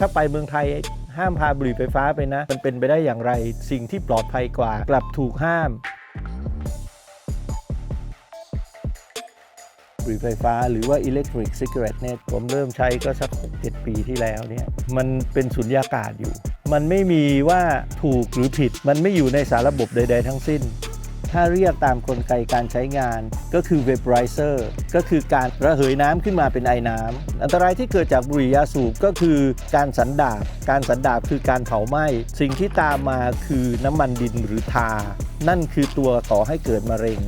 ถ้าไปเมืองไทยห้ามพาบุหรี่ไฟฟ้าไปนะมันเป็นไปได้อย่างไรสิ่งที่ปลอดภัยกว่ากลับถูกห้ามบุหรี่ไฟฟ้าหรือว่า Electric Cigarette เนี่ยผมเริ่มใช้ก็สัก 6-7 ปีที่แล้วเนี่ยมันเป็นสุญญากาศอยู่มันไม่มีว่าถูกหรือผิดมันไม่อยู่ในสารระบบใดๆทั้งสิ้นถ้าเรียกตามกลไกการใช้งานก็คือ Vaporizer ก็คือการระเหยน้ำขึ้นมาเป็นไอน้ำอันตรายที่เกิดจากบุหรี่ยาสูบก็คือการสันดาบคือการเผาไหม้สิ่งที่ตามมาคือน้ำมันดินหรือทานั่นคือตัวก่อให้เกิดมะเร็ง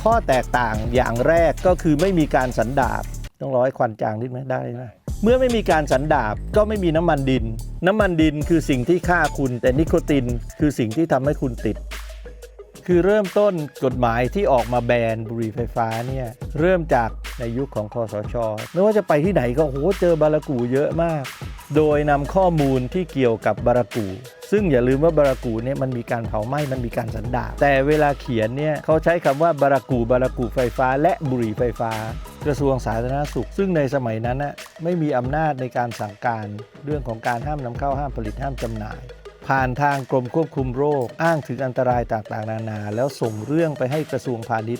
ข้อแตกต่างอย่างแรกก็คือไม่มีการสันดาบต้องร้อยควันจางนิดไหมได้ไหมเมื่อไม่มีการสันดาบก็ไม่มีน้ำมันดินคือสิ่งที่ฆ่าคุณแต่นิโคตินคือสิ่งที่ทำให้คุณติดคือเริ่มต้นกฎหมายที่ออกมาแบนบุหรี่ไฟฟ้าเนี่ยเริ่มจากในยุคของคสช.ไม่ว่าจะไปที่ไหนก็เจอบารากูเยอะมากโดยนำข้อมูลที่เกี่ยวกับบารากูซึ่งอย่าลืมว่าบารากูเนี่ยมันมีการเผาไหม้มันมีการสันดาบแต่เวลาเขียนเนี่ยเขาใช้คำว่าบารากูไฟฟ้าและบุหรี่ไฟฟ้ากระทรวงสาธารณสุขซึ่งในสมัยนั้นไม่มีอำนาจในการสั่งการเรื่องของการห้ามนำเข้าห้ามผลิตห้ามจำหน่ายผ่านทางกรมควบคุมโรคอ้างถึงอันตรายต่างๆนานาแล้วส่งเรื่องไปให้กระทรวงพาณิ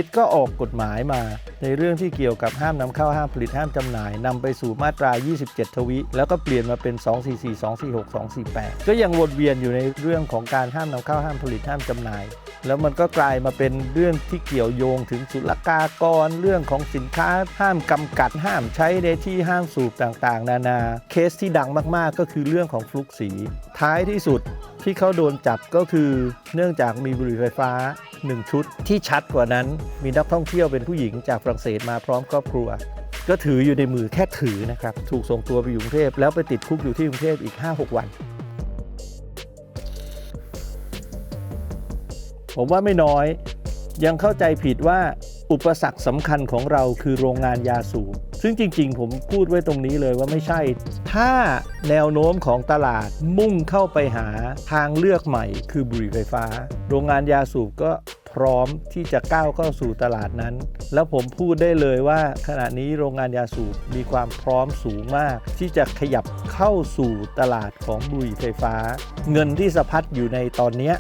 ชย์ก็ออกกฎหมายมาในเรื่องที่เกี่ยวกับห้ามนำเข้าห้ามผลิตห้ามจำหน่ายนำไปสู่มาตรา27ทวิแล้วก็เปลี่ยนมาเป็น244 246 248ก็ยังวนเวียนอยู่ในเรื่องของการห้ามนำเข้าห้ามผลิตห้ามจำหน่ายแล้วมันก็กลายมาเป็นเรื่องที่เกี่ยวโยงถึงศุลกากรเรื่องของสินค้าห้ามกำกัดห้ามใช้ในที่ห้ามสูบต่างๆนานาเคสที่ดังมากๆก็คือเรื่องของฟลุกสีท้ายที่สุดที่เขาโดนจับก็คือเนื่องจากมีบุหรี่ไฟฟ้า1ชุดที่ชัดกว่านั้นมีนักท่องเที่ยวเป็นผู้หญิงจากฝรั่งเศสมาพร้อมครอบครัวก็ถืออยู่ในมือแค่ถือนะครับถูกส่งตัวไปอยู่กรุงเทพแล้วไปติดคุกอยู่ที่กรุงเทพอีก 5-6 วันผมว่าไม่น้อยยังเข้าใจผิดว่าอุปสรรคสำคัญของเราคือโรงงานยาสูบซึ่งจริงๆผมพูดไว้ตรงนี้เลยว่าไม่ใช่ถ้าแนวโน้มของตลาดมุ่งเข้าไปหาทางเลือกใหม่คือบุหรี่ไฟฟ้าโรงงานยาสูบก็พร้อมที่จะก้าวเข้าสู่ตลาดนั้นแล้วผมพูดได้เลยว่าขณะนี้โรงงานยาสูบมีความพร้อมสูงมากที่จะขยับเข้าสู่ตลาดของบุหรี่ไฟฟ้าเงินที่สะพัดอยู่ในตอนนี้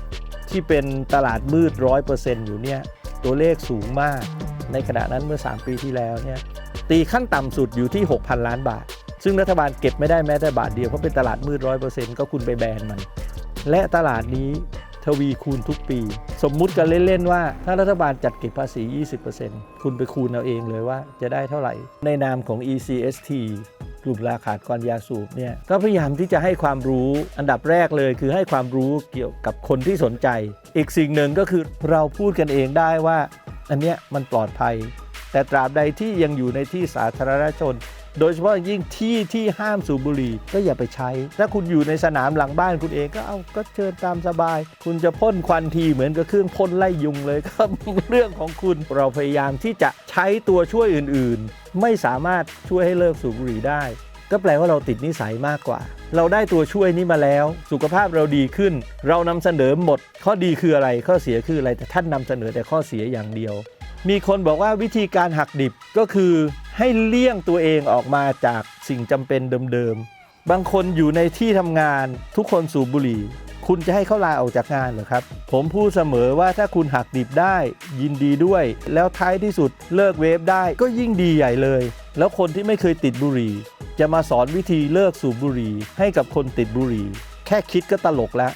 ที่เป็นตลาดมืด 100% อยู่เนี่ยตัวเลขสูงมากในขณะนั้นเมื่อ3ปีที่แล้วเนี่ยตีขั้นต่ำสุดอยู่ที่ 6,000 ล้านบาทซึ่งรัฐบาลเก็บไม่ได้แม้แต่บาทเดียวเพราะเป็นตลาดมืด 100% ก็คุณไปแบนมันและตลาดนี้ทวีคูณทุกปีสมมุติกันเล่นๆว่าถ้ารัฐบาลจัดเก็บภาษี 20% คุณไปคูณเอาเองเลยว่าจะได้เท่าไหร่ในนามของ ECST กลุ่มราขาดกรยาสูบเนี่ยก็พยายามที่จะให้ความรู้อันดับแรกเลยคือให้ความรู้เกี่ยวกับคนที่สนใจอีกสิ่งหนึ่งก็คือเราพูดกันเองได้ว่าอันเนี้ยมันปลอดภัยแต่ตราบใดที่ยังอยู่ในที่สาธารณชนโดยเฉพาะยิ่งที่ห้ามสูบบุหรี่ก็อย่าไปใช้ถ้าคุณอยู่ในสนามหลังบ้านคุณเองก็เชิญตามสบายคุณจะพ่นควันทีเหมือนกับเครื่องพ่นไล่ยุงเลยก็เรื่องของคุณเราพยายามที่จะใช้ตัวช่วยอื่นๆไม่สามารถช่วยให้เลิกสูบบุหรี่ได้ก็แปลว่าเราติดนิสัยมากกว่าเราได้ตัวช่วยนี้มาแล้วสุขภาพเราดีขึ้นเรานำเสนอหมดข้อดีคืออะไรข้อเสียคืออะไรแต่ท่านนำเสนอแต่ข้อเสียอย่างเดียวมีคนบอกว่าวิธีการหักดิบก็คือให้เลี่ยงตัวเองออกมาจากสิ่งจำเป็นเดิมๆบางคนอยู่ในที่ทำงานทุกคนสูบบุหรี่คุณจะให้เขาลาออกจากงานเหรอครับผมพูดเสมอว่าถ้าคุณหักดิบได้ยินดีด้วยแล้วท้ายที่สุดเลิกเวฟได้ก็ยิ่งดีใหญ่เลยแล้วคนที่ไม่เคยติดบุหรี่จะมาสอนวิธีเลิกสูบบุหรี่ให้กับคนติดบุหรี่แค่คิดก็ตลกแล้ว